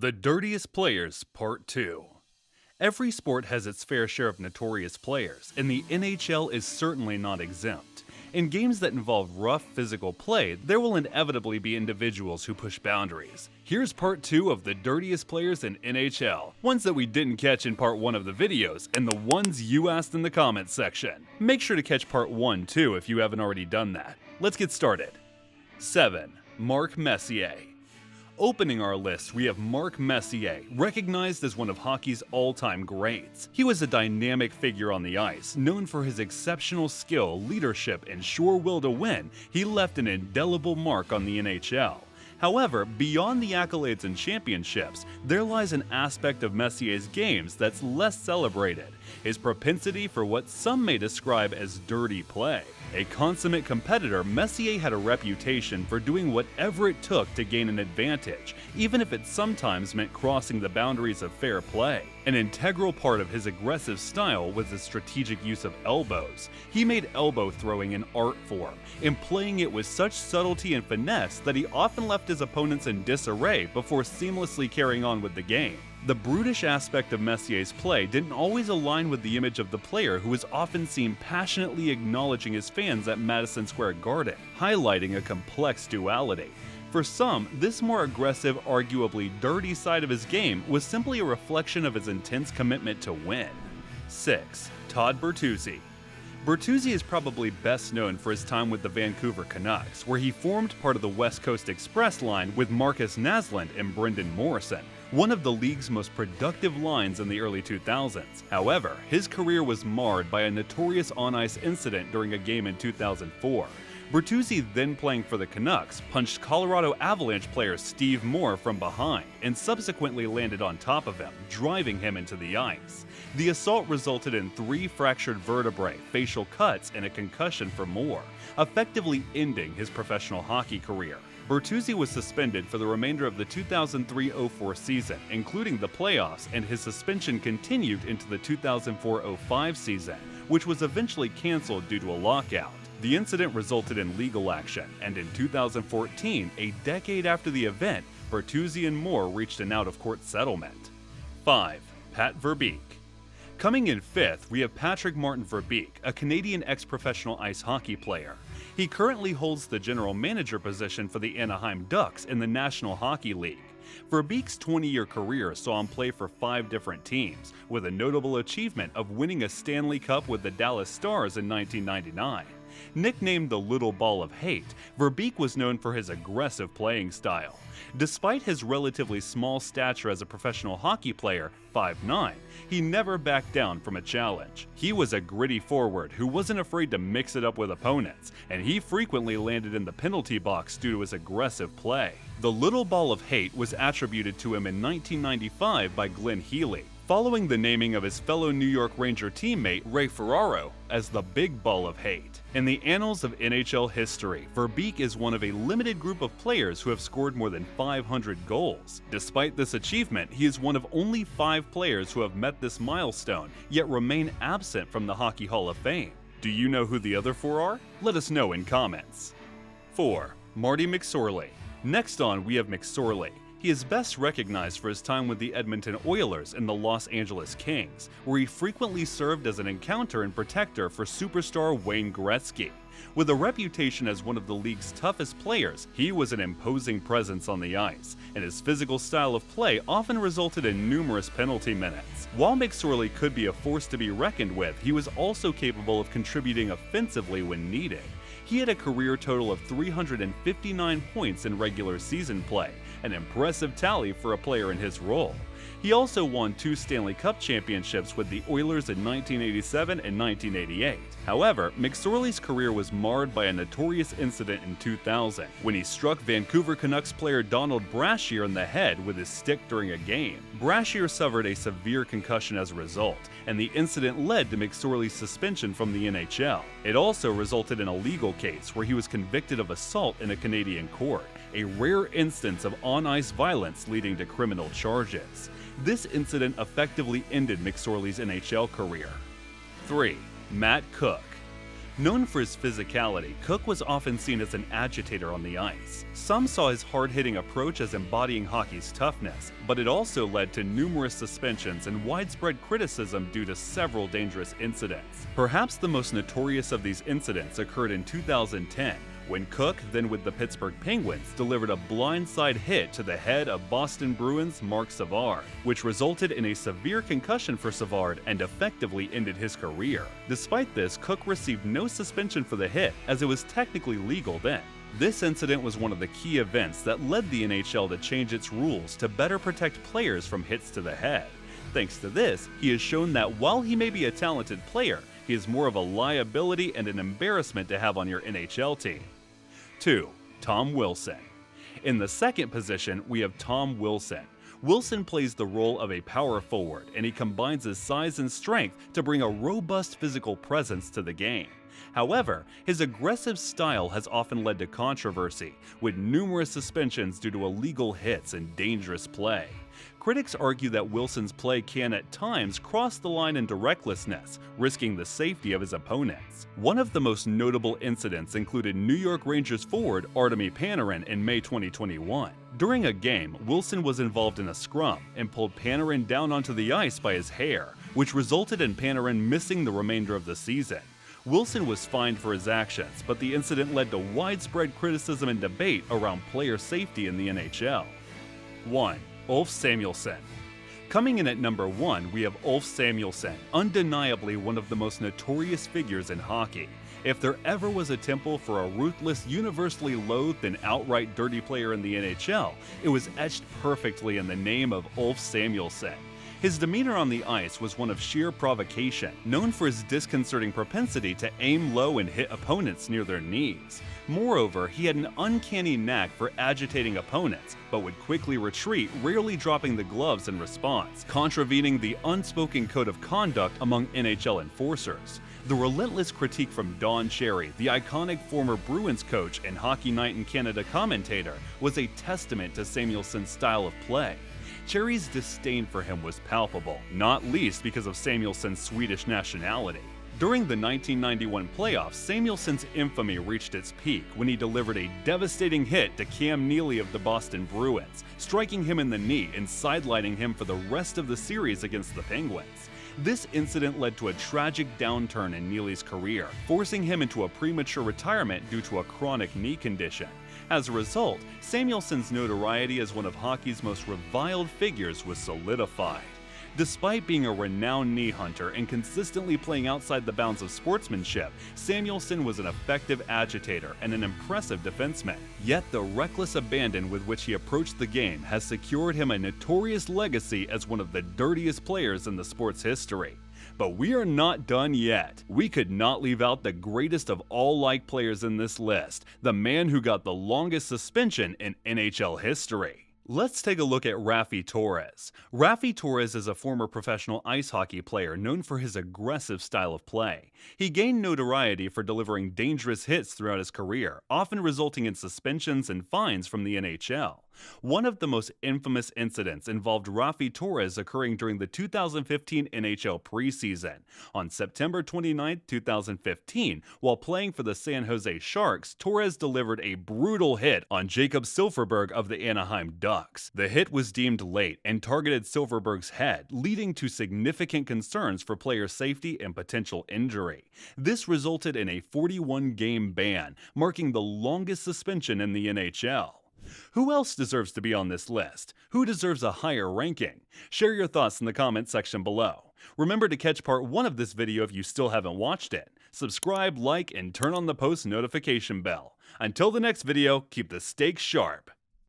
The Dirtiest Players Part 2. Every sport has its fair share of notorious players, and the NHL is certainly not exempt. In games that involve rough physical play, there will inevitably be individuals who push boundaries. Here's Part 2 of the Dirtiest Players in NHL, ones that we didn't catch in Part 1 of the videos, and the ones you asked in the comments section. Make sure to catch Part 1 too if you haven't already done that. Let's get started. 7. Mark Messier. Opening our list, we have Mark Messier, recognized as one of hockey's all-time greats. He was a dynamic figure on the ice, known for his exceptional skill, leadership, and sure will to win. He left an indelible mark on the NHL. However, beyond the accolades and championships, there lies an aspect of Messier's games that's less celebrated: his propensity for what some may describe as dirty play. A consummate competitor, Messier had a reputation for doing whatever it took to gain an advantage, even if it sometimes meant crossing the boundaries of fair play. An integral part of his aggressive style was the strategic use of elbows. He made elbow throwing an art form, employing it with such subtlety and finesse that he often left his opponents in disarray before seamlessly carrying on with the game. The brutish aspect of Messier's play didn't always align with the image of the player who was often seen passionately acknowledging his fans at Madison Square Garden, highlighting a complex duality. For some, this more aggressive, arguably dirty side of his game was simply a reflection of his intense commitment to win. 6. Todd Bertuzzi. Bertuzzi is probably best known for his time with the Vancouver Canucks, where he formed part of the West Coast Express line with Marcus Naslund and Brendan Morrison, one of the league's most productive lines in the early 2000s. However, his career was marred by a notorious on-ice incident during a game in 2004. Bertuzzi, then playing for the Canucks, punched Colorado Avalanche player Steve Moore from behind and subsequently landed on top of him, driving him into the ice. The assault resulted in 3 fractured vertebrae, facial cuts, and a concussion for Moore, effectively ending his professional hockey career. Bertuzzi was suspended for the remainder of the 2003-04 season, including the playoffs, and his suspension continued into the 2004-05 season, which was eventually canceled due to a lockout. The incident resulted in legal action, and in 2014, a decade after the event, Bertuzzi and Moore reached an out-of-court settlement. 5. Pat Verbeek. Coming in 5th, we have Patrick Martin Verbeek, a Canadian ex-professional ice hockey player. He currently holds the general manager position for the Anaheim Ducks in the National Hockey League. Verbeek's 20-year career saw him play for 5 different teams, with a notable achievement of winning a Stanley Cup with the Dallas Stars in 1999. Nicknamed the Little Ball of Hate, Verbeek was known for his aggressive playing style. Despite his relatively small stature as a professional hockey player, 5'9", he never backed down from a challenge. He was a gritty forward who wasn't afraid to mix it up with opponents, and he frequently landed in the penalty box due to his aggressive play. The Little Ball of Hate was attributed to him in 1995 by Glenn Healy, following the naming of his fellow New York Ranger teammate Ray Ferraro as the Big Ball of Hate. In the annals of NHL history, Verbeek is one of a limited group of players who have scored more than 500 goals. Despite this achievement, he is one of only 5 players who have met this milestone, yet remain absent from the Hockey Hall of Fame. Do you know who the other 4 are? Let us know in comments. 4. Marty McSorley. Next on, we have McSorley. He is best recognized for his time with the Edmonton Oilers and the Los Angeles Kings, where he frequently served as an encounter and protector for superstar Wayne Gretzky. With a reputation as one of the league's toughest players, he was an imposing presence on the ice, and his physical style of play often resulted in numerous penalty minutes. While McSorley could be a force to be reckoned with, he was also capable of contributing offensively when needed. He had a career total of 359 points in regular season play, an impressive tally for a player in his role. He also won 2 Stanley Cup championships with the Oilers in 1987 and 1988. However, McSorley's career was marred by a notorious incident in 2000, when he struck Vancouver Canucks player Donald Brashear in the head with his stick during a game. Brashear suffered a severe concussion as a result, and the incident led to McSorley's suspension from the NHL. It also resulted in a legal case where he was convicted of assault in a Canadian court, a rare instance of on-ice violence leading to criminal charges. This incident effectively ended McSorley's NHL career. 3. Matt Cooke. Known for his physicality, Cooke was often seen as an agitator on the ice. Some saw his hard-hitting approach as embodying hockey's toughness, but it also led to numerous suspensions and widespread criticism due to several dangerous incidents. Perhaps the most notorious of these incidents occurred in 2010, when Cooke, then with the Pittsburgh Penguins, delivered a blindside hit to the head of Boston Bruins' Marc Savard, which resulted in a severe concussion for Savard and effectively ended his career. Despite this, Cooke received no suspension for the hit, as it was technically legal then. This incident was one of the key events that led the NHL to change its rules to better protect players from hits to the head. Thanks to this, he has shown that while he may be a talented player, he is more of a liability and an embarrassment to have on your NHL team. 2. Tom Wilson. In the second position, we have Tom Wilson. Wilson plays the role of a power forward, and he combines his size and strength to bring a robust physical presence to the game. However, his aggressive style has often led to controversy, with numerous suspensions due to illegal hits and dangerous play. Critics argue that Wilson's play can at times cross the line into recklessness, risking the safety of his opponents. One of the most notable incidents included New York Rangers forward Artemi Panarin in May 2021. During a game, Wilson was involved in a scrum and pulled Panarin down onto the ice by his hair, which resulted in Panarin missing the remainder of the season. Wilson was fined for his actions, but the incident led to widespread criticism and debate around player safety in the NHL. 1. Ulf Samuelsson. Coming in at number 1, we have Ulf Samuelsson, undeniably one of the most notorious figures in hockey. If there ever was a temple for a ruthless, universally loathed, and outright dirty player in the NHL, it was etched perfectly in the name of Ulf Samuelsson. His demeanor on the ice was one of sheer provocation, known for his disconcerting propensity to aim low and hit opponents near their knees. Moreover, he had an uncanny knack for agitating opponents, but would quickly retreat, rarely dropping the gloves in response, contravening the unspoken code of conduct among NHL enforcers. The relentless critique from Don Cherry, the iconic former Bruins coach and Hockey Night in Canada commentator, was a testament to Samuelsson's style of play. Cherry's disdain for him was palpable, not least because of Samuelsson's Swedish nationality. During the 1991 playoffs, Samuelsson's infamy reached its peak when he delivered a devastating hit to Cam Neely of the Boston Bruins, striking him in the knee and sidelining him for the rest of the series against the Penguins. This incident led to a tragic downturn in Neely's career, forcing him into a premature retirement due to a chronic knee condition. As a result, Samuelsson's notoriety as one of hockey's most reviled figures was solidified. Despite being a renowned knee hunter and consistently playing outside the bounds of sportsmanship, Samuelsson was an effective agitator and an impressive defenseman. Yet the reckless abandon with which he approached the game has secured him a notorious legacy as one of the dirtiest players in the sport's history. But we are not done yet. We could not leave out the greatest of all like players in this list, the man who got the longest suspension in NHL history. Let's take a look at Raffi Torres. Raffi Torres is a former professional ice hockey player known for his aggressive style of play. He gained notoriety for delivering dangerous hits throughout his career, often resulting in suspensions and fines from the NHL. One of the most infamous incidents involved Raffi Torres occurring during the 2015 NHL preseason. On September 29, 2015, while playing for the San Jose Sharks, Torres delivered a brutal hit on Jakob Silfverberg of the Anaheim Ducks. The hit was deemed late and targeted Silfverberg's head, leading to significant concerns for player safety and potential injury. This resulted in a 41-game ban, marking the longest suspension in the NHL. Who else deserves to be on this list? Who deserves a higher ranking? Share your thoughts in the comment section below. Remember to catch part 1 of this video if you still haven't watched it. Subscribe, like, and turn on the post notification bell. Until the next video, keep the stakes sharp.